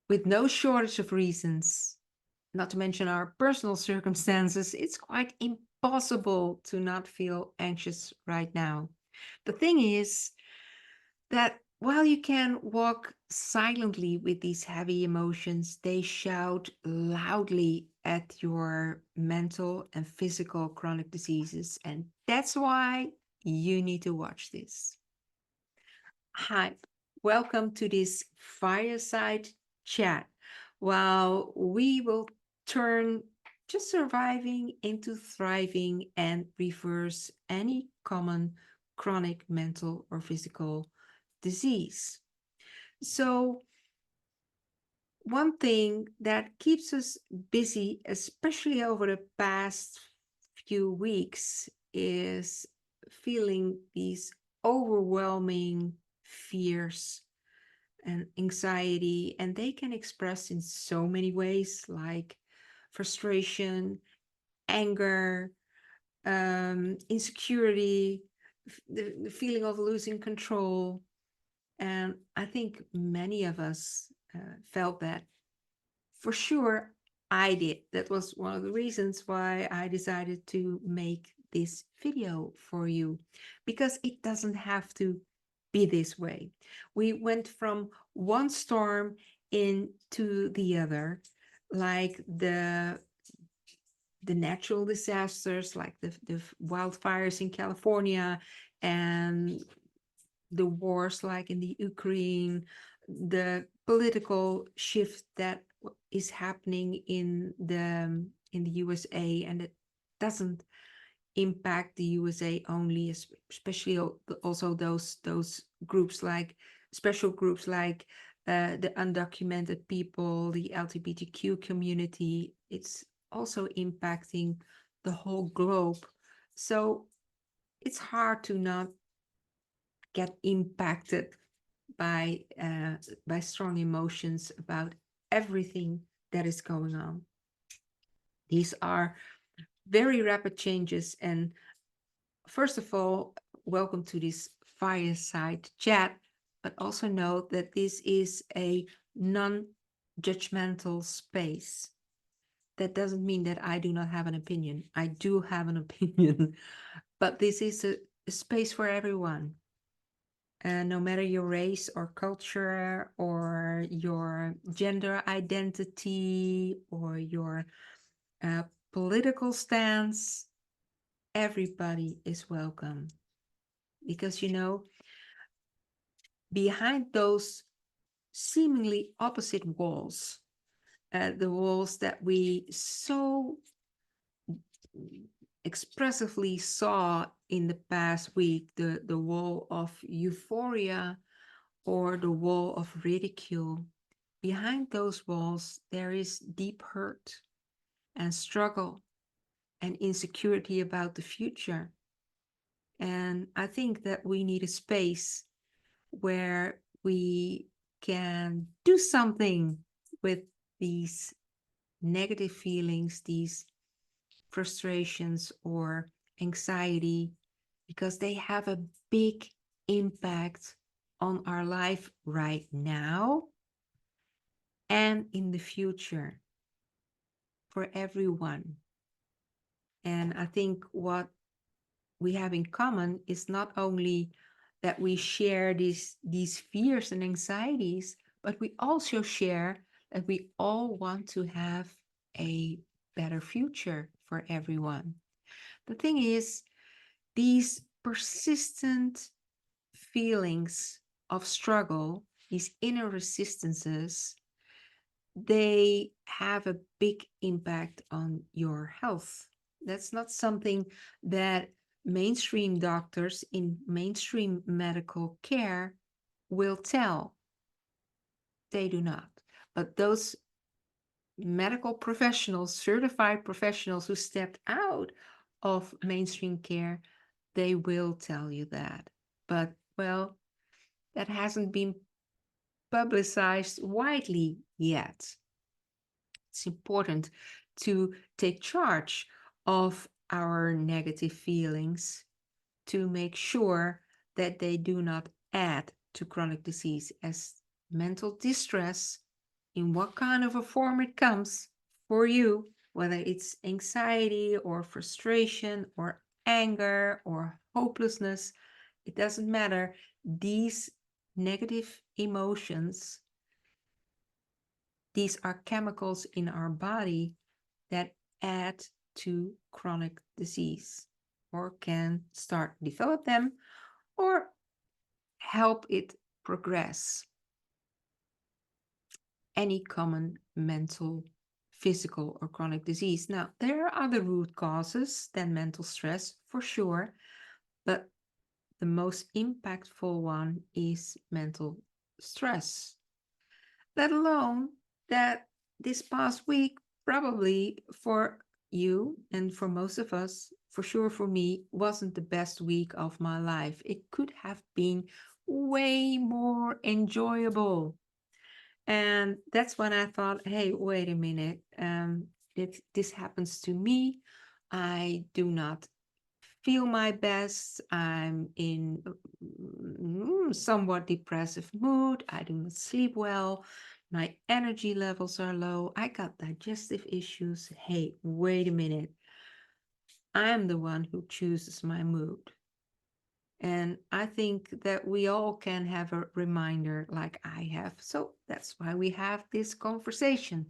with no shortage of reasons, not to mention our personal circumstances, it's quite impossible to not feel anxious right now. The thing is that while you can walk silently with these heavy emotions, they shout loudly at your mental and physical chronic diseases. And that's why you need to watch this. Hi, welcome to this fireside chat. While we will turn just surviving into thriving and reverse any common chronic mental or physical disease. So, one thing that keeps us busy, especially over the past few weeks, is feeling these overwhelming fears and anxiety, and they can express in so many ways like frustration, anger, insecurity, the feeling of losing control. And I think many of us felt that. For sure, I did. That was one of the reasons why I decided to make this video for you, because it doesn't have to be this way. We went from one storm into the other, like the natural disasters, like the wildfires in California and the wars like in the Ukraine, the political shift that is happening in the USA, and it doesn't impact the USA only, especially also those groups like special groups like the undocumented people, the LGBTQ community. It's also impacting the whole globe. So it's hard to not get impacted by strong emotions about everything that is going on. These are very rapid changes, and first of all, welcome to this fireside chat, but also note that this is a non-judgmental space. That doesn't mean that I do not have an opinion. I do have an opinion, but this is a space for everyone. No matter your race or culture or your gender identity or your uh, political stance, everybody is welcome. Because, behind those seemingly opposite walls, the walls that we so expressively saw in the past week, the wall of euphoria or the wall of ridicule. Behind those walls, there is deep hurt and struggle and insecurity about the future. And I think that we need a space where we can do something with these negative feelings, these frustrations or anxiety, because they have a big impact on our life right now and in the future for everyone. And I think what we have in common is not only that we share these fears and anxieties, but we also share that we all want to have a better future for everyone. The thing is, these persistent feelings of struggle, these inner resistances, they have a big impact on your health. That's not something that mainstream doctors in mainstream medical care will tell. They do not. But those medical professionals, certified professionals who stepped out of mainstream care, they will tell you that. But, well, that hasn't been publicized widely yet. It's important to take charge of our negative feelings to make sure that they do not add to chronic disease, as mental distress in what kind of a form it comes for you, whether it's anxiety or frustration or anger or hopelessness, it doesn't matter. These negative emotions, these are chemicals in our body that add to chronic disease or can start develop them or help it progress. Any common mental, physical, or chronic disease. Now, there are other root causes than mental stress for sure, but the most impactful one is mental stress. Let alone that this past week, probably for you and for most of us, for sure for me, wasn't the best week of my life. It could have been way more enjoyable. And that's when I thought, hey, wait a minute. This happens to me. I do not feel my best. I'm in somewhat depressive mood. I do not sleep well. My energy levels are low. I got digestive issues. Hey, wait a minute. I am the one who chooses my mood. And I think that we all can have a reminder like I have. So that's why we have this conversation.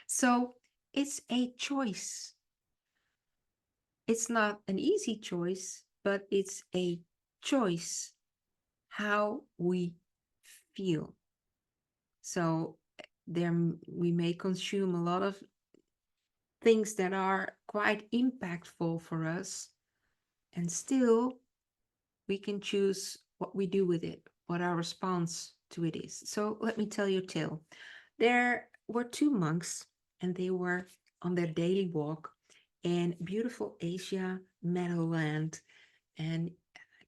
So it's a choice. It's not an easy choice, but it's a choice how we feel. So there we may consume a lot of things that are quite impactful for us, and still we can choose what we do with it, what our response to it is. So let me tell you a tale. There were two monks, and they were on their daily walk in beautiful Asia Meadowland. And,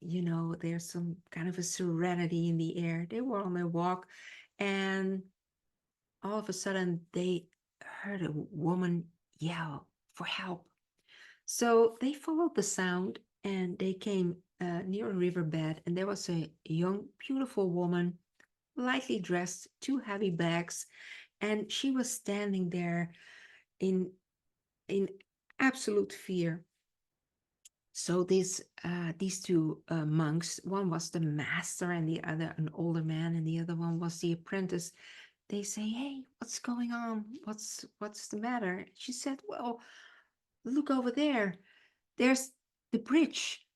there's some kind of a serenity in the air. They were on their walk, and all of a sudden they heard a woman yell for help. So they followed the sound and they came near a riverbed, and there was a young, beautiful woman, lightly dressed, two heavy bags, and she was standing there in in absolute fear. So these two monks, one was the master and the other an older man, and the other one was the apprentice. They say, "Hey, what's going on? What's the matter?" She said, "Well, look over there. There's the bridge,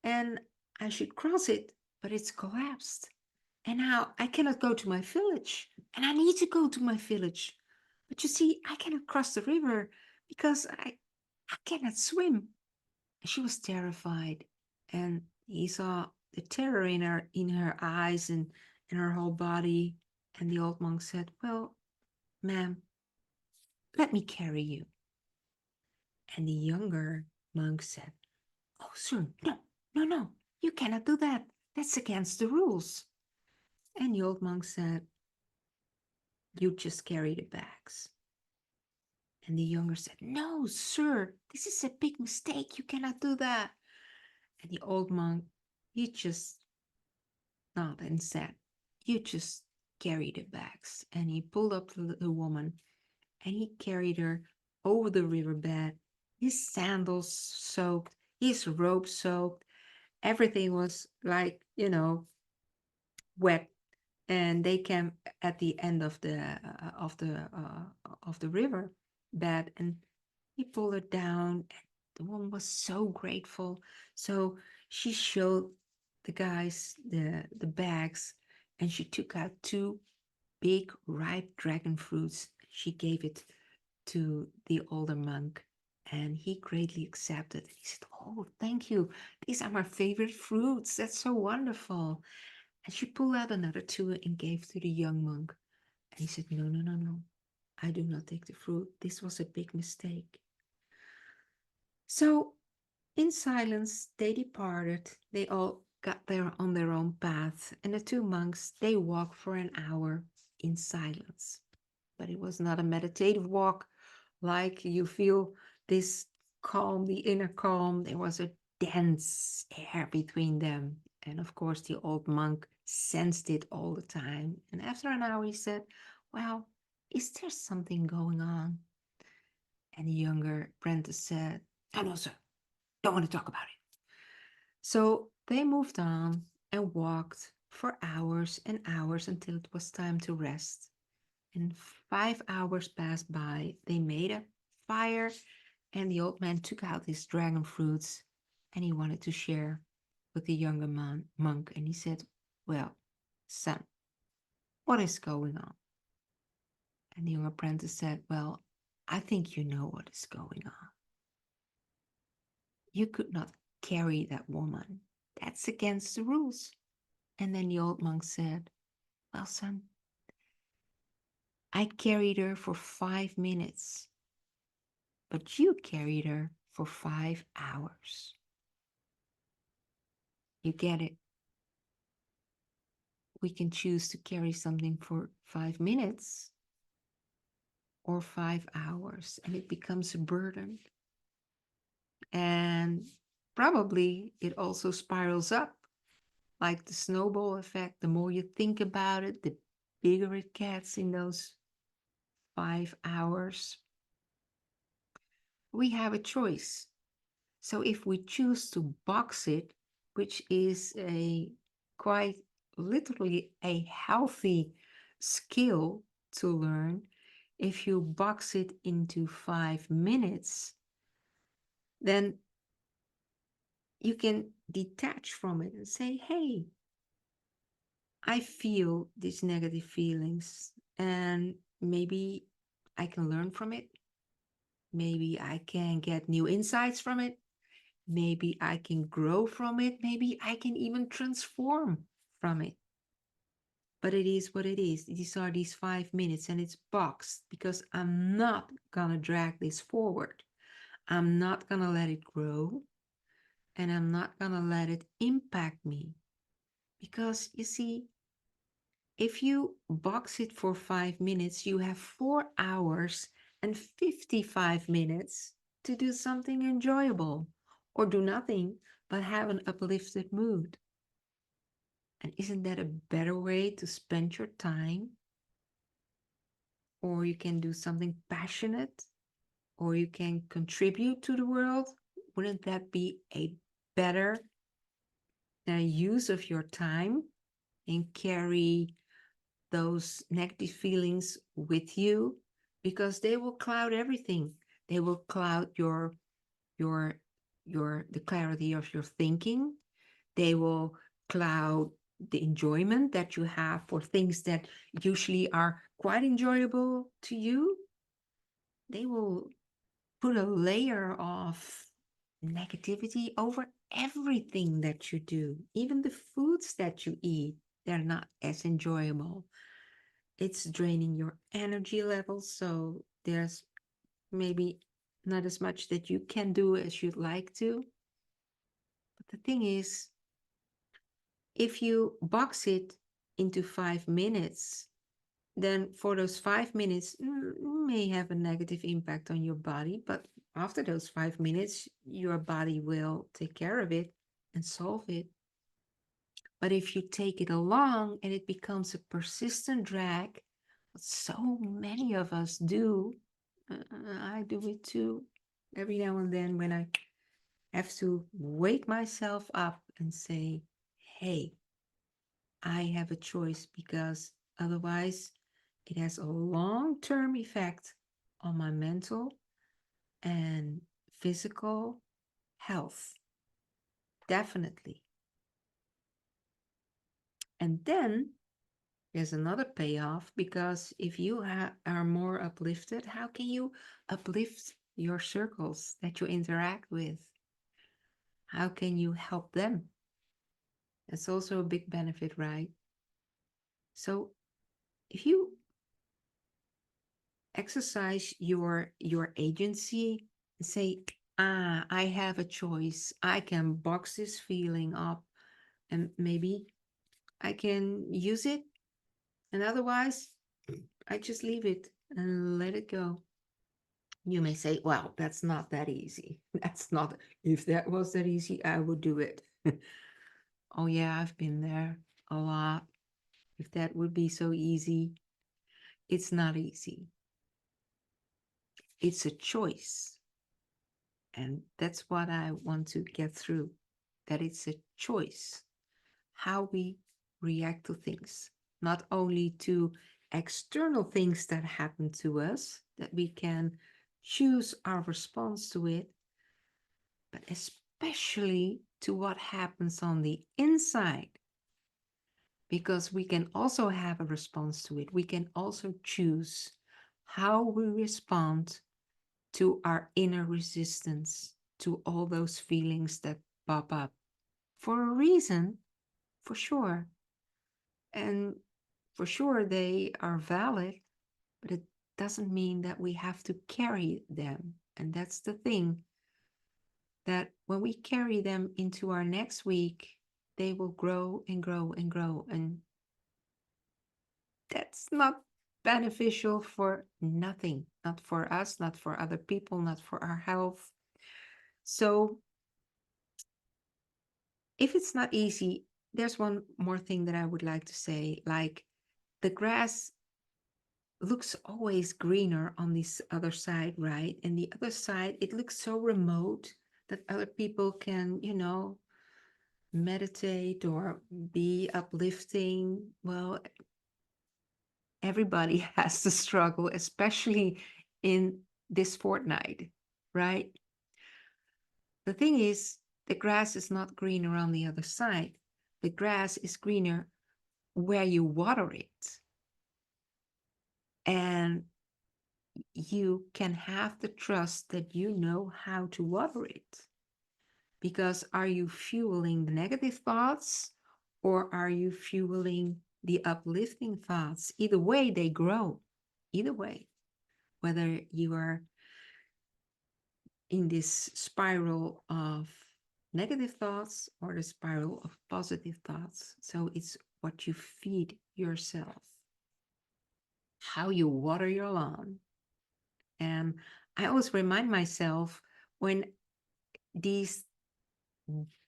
and I should cross it, but it's collapsed. And now I cannot go to my village, and I need to go to my village. But you see, I cannot cross the river because I cannot swim." She was terrified, and he saw the terror in her eyes and in her whole body. And the old monk said, "Well, ma'am, let me carry you." And the younger monk said, "Oh, sir, no, no, no, you cannot do that. That's against the rules." And the old monk said, "You just carry the bags." And the younger said, "No, sir, this is a big mistake. You cannot do that." And the old monk, he just nodded and said, "You just carry the bags." And he pulled up the woman and he carried her over the riverbed. His sandals soaked, his robe soaked. Everything was like, wet. And they came at the end of the river bed, and he pulled her down. And the woman was so grateful. So she showed the guys the bags, and she took out two big ripe dragon fruits. She gave it to the older monk, and he greatly accepted. He said, "Oh, thank you. These are my favorite fruits. That's so wonderful." And she pulled out another two and gave to the young monk. And he said, "No, no, no, no. I do not take the fruit. This was a big mistake." So in silence, they departed. They all got there on their own path. And the two monks, they walked for an hour in silence. But it was not a meditative walk like you feel this calm, the inner calm. There was a dense air between them. And of course, the old monk sensed it all the time. And after an hour, he said, "Well, Is there something going on? And the younger apprentice said, "Oh, no, sir, don't want to talk about it." So they moved on and walked for hours and hours until it was time to rest. And 5 hours passed by. They made a fire, and the old man took out his dragon fruits and he wanted to share with the younger monk. And he said, "Well, son, what is going on?" And the young apprentice said, "Well, I think you know what is going on. You could not carry that woman. That's against the rules." And then the old monk said, "Well, son, I carried her for 5 minutes, but you carried her for 5 hours. You get it? We can choose to carry something for 5 minutes or 5 hours, and it becomes a burden. And probably it also spirals up like the snowball effect. The more you think about it, the bigger it gets in those 5 hours. We have a choice. So if we choose to box it, which is a quite literally a healthy skill to learn, if you box it into 5 minutes, then you can detach from it and say, "Hey, I feel these negative feelings, and maybe I can learn from it. Maybe I can get new insights from it. Maybe I can grow from it. Maybe I can even transform from it." But it is what it is. These are these 5 minutes, and it's boxed because I'm not going to drag this forward. I'm not going to let it grow, and I'm not going to let it impact me. Because you see, if you box it for 5 minutes, you have 4 hours and 55 minutes to do something enjoyable or do nothing but have an uplifted mood. And isn't that a better way to spend your time? Or you can do something passionate, or you can contribute to the world. Wouldn't that be a better use of your time and carry those negative feelings with you? Because they will cloud everything. They will cloud your the clarity of your thinking. They will cloud the enjoyment that you have for things that usually are quite enjoyable to you. They will put a layer of negativity over everything that you do. Even the foods that you eat, they're not as enjoyable. It's draining your energy levels, so there's maybe not as much that you can do as you'd like to. But the thing is, if you box it into 5 minutes, then for those 5 minutes may have a negative impact on your body, but after those 5 minutes, your body will take care of it and solve it. But if you take it along and it becomes a persistent drag, what so many of us do, I do it too, every now and then when I have to wake myself up and say, "Hey, I have a choice," because otherwise it has a long-term effect on my mental and physical health. Definitely. And then there's another payoff, because if you are more uplifted, how can you uplift your circles that you interact with? How can you help them? That's also a big benefit, right? So if you exercise your agency and say, I have a choice. I can box this feeling up, and maybe I can use it, and otherwise I just leave it and let it go. You may say, "Well, that's not that easy." That's not, if that was that easy, I would do it. Oh yeah, I've been there a lot. If that would be so easy. It's not easy. It's a choice. And that's what I want to get through, that it's a choice how we react to things, not only to external things that happen to us, that we can choose our response to it, but especially to what happens on the inside, because we can also have a response to it. We can also choose how we respond to our inner resistance to all those feelings that pop up for a reason, for sure. And for sure, they are valid, but it doesn't mean that we have to carry them. And that's the thing, that when we carry them into our next week, they will grow and grow and grow. And that's not beneficial for nothing, not for us, not for other people, not for our health. So if it's not easy, there's one more thing that I would like to say. Like, the grass looks always greener on this other side, right? And the other side, it looks so remote that other people can, meditate or be uplifting. Well, everybody has to struggle, especially in this fortnight, right? The thing is, the grass is not greener on the other side. The grass is greener where you water it. And you can have the trust that you know how to water it. Because are you fueling the negative thoughts, or are you fueling the uplifting thoughts? Either way, they grow. Either way, whether you are in this spiral of negative thoughts or the spiral of positive thoughts. So it's what you feed yourself, how you water your lawn. And I always remind myself, when these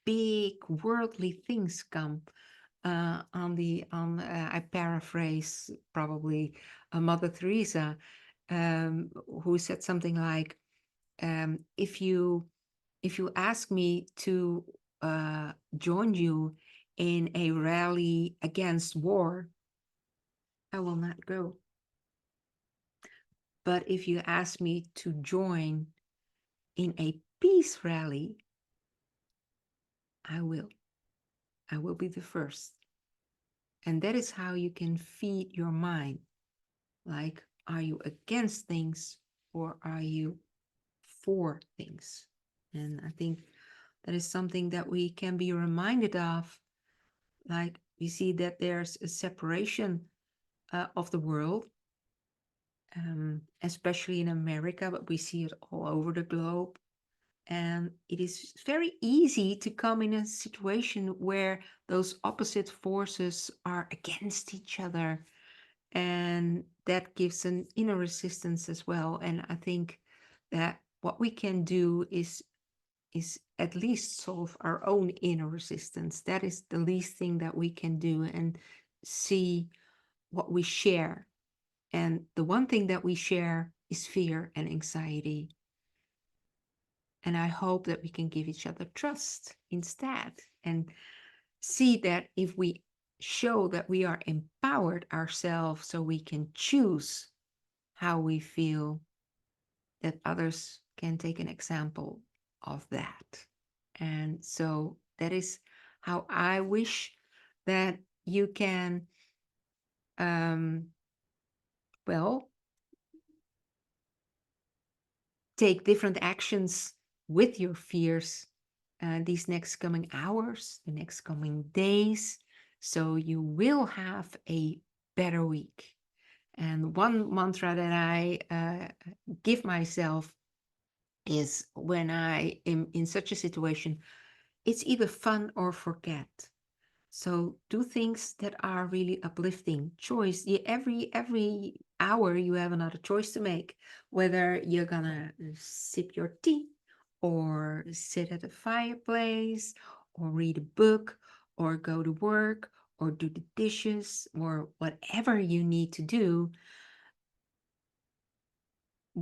big worldly things come, I paraphrase probably Mother Teresa, who said something like, if you ask me to join you in a rally against war, I will not go. But if you ask me to join in a peace rally, I will. I will be the first. And that is how you can feed your mind. Like, are you against things, or are you for things? And I think that is something that we can be reminded of. Like, we see that there's a separation of the world, especially in America, but we see it all over the globe. And it is very easy to come in a situation where those opposite forces are against each other. And that gives an inner resistance as well. And I think that what we can do is at least solve our own inner resistance. That is the least thing that we can do, and see what we share. And the one thing that we share is fear and anxiety. And I hope that we can give each other trust instead, and see that if we show that we are empowered ourselves, so we can choose how we feel, that others can take an example of that. And so that is how I wish that you can, well, take different actions with your fears these next coming hours, the next coming days, so you will have a better week. And one mantra that I give myself is, when I am in such a situation, it's either fun or forget. So do things that are really uplifting. Choice. Every hour you have another choice to make. Whether you're gonna sip your tea, or sit at a fireplace, or read a book, or go to work, or do the dishes, or whatever you need to do.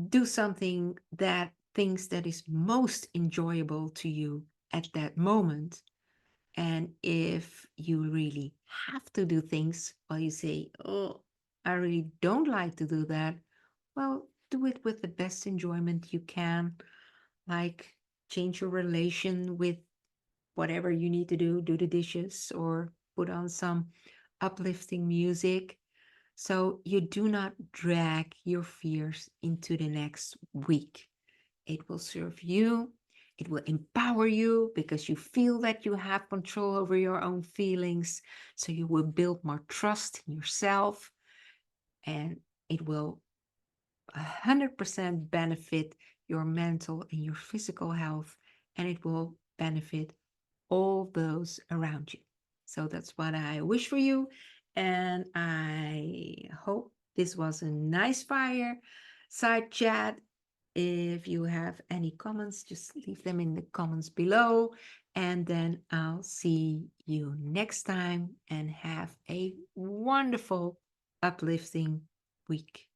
do something that things that is most enjoyable to you at that moment. And if you really have to do things, well, you say, oh, I really don't like to do that. Well, do it with the best enjoyment you can. Like change your relation with whatever you need to do the dishes or put on some uplifting music. So you do not drag your fears into the next week. It will serve you. It will empower you because you feel that you have control over your own feelings. So you will build more trust in yourself, and it will 100% benefit your mental and your physical health, and it will benefit all those around you. So that's what I wish for you. And I hope this was a nice fireside chat. If you have any comments, just leave them in the comments below. And then I'll see you next time and have a wonderful, uplifting week.